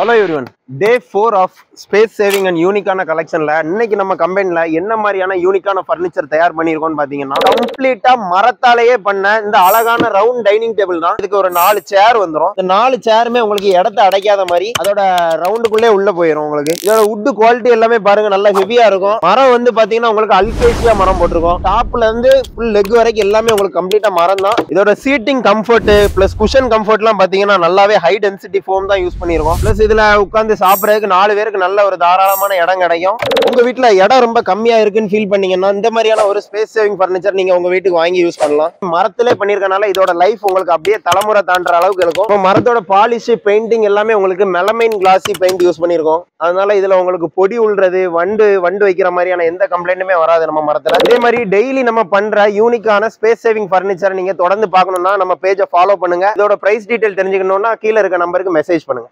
Hello everyone. Day 4 of space saving and unique-ஆன collection-ல இன்னைக்கு நம்ம கம்பெனில என்ன மாதிரியான யூனிக்கான ஃபர்னிச்சர் தயார் பண்ணியிருக்கோம்னு பாத்தீங்கன்னா கம்ப்ளீட்டா மரத்தாலேயே பண்ண இந்த அழகான ரவுண்ட் டைனிங் டேபிள் தான். இதுக்கு ஒரு 4 சேர் வந்துரும். இந்த 4 சேருமே உங்களுக்கு இடத்தை அடைக்காத மாதிரி அதோட ரவுண்டுக்குள்ளே உள்ள போயிடும். உங்களுக்கு இதோட வுட் குவாலிட்டி எல்லாமே பாருங்க நல்லா ஹெவியா இருக்கும். மரம் வந்து பாத்தீங்கன்னா உங்களுக்கு அல்கேசியா மரம் போட்டிருக்கோம். டாப்ல இருந்து ஃபுல் லெக் வரைக்கும் எல்லாமே உங்களுக்கு கம்ப்ளீட்டா மரம் தான். இதோட சீட்டிங் கம்ஃபர்ட் பிளஸ் குஷன் கம்ஃபர்ட்லாம் பாத்தீங்கன்னா நல்லாவே ஹை டென்சிட்டி ஃபோம் தான் யூஸ் பண்ணிருக்கோம். பிளஸ் இதுல உட்கார்ந்து சாப்பிடறதுக்கு 4 பேருக்கு நல்ல ஒரு தாராளமான இடம் கிடைக்கும். உங்க வீட்டுல இடம் ரொம்ப கம்மியா இருக்குன்னு ஃபீல் பண்ணீங்கன்னா இந்த மாதிரியான ஒரு ஸ்பேஸ் சேவிங் ஃபர்னிச்சர் நீங்க உங்க வீட்டுக்கு வாங்கி யூஸ் பண்ணலாம். மரத்திலே பண்ணிருக்கனால இதோட லைஃப் உங்களுக்கு அப்படியே தலைமுறை தாண்டுற அளவுக்கு இருக்கும். மரத்தோட பாலிஷ் பெயிண்டிங் எல்லாமே உங்களுக்கு மெலமைன் கிளாசி பெயிண்ட் யூஸ் பண்ணிருக்கோம். அதனால இதுல உங்களுக்கு பொடி உள்றது வண்டு வைக்கிற மாதிரியான எந்த கம்ப்ளைண்ட்டுமே வராது நம்ம மரத்துல. இதே மாதிரி டெய்லி நம்ம பண்ற யூனிக்கான ஸ்பேஸ் சேவிங் ஃபர்னிச்சர் நீங்க தொடர்ந்து பார்க்கணும்னா நம்ம பேஜை ஃபாலோ பண்ணுங்க. இதோட பிரைஸ் டீடைல் தெரிஞ்சுக்கணும்னா கீழே இருக்க நம்பருக்கு மெசேஜ் பண்ணுங்க.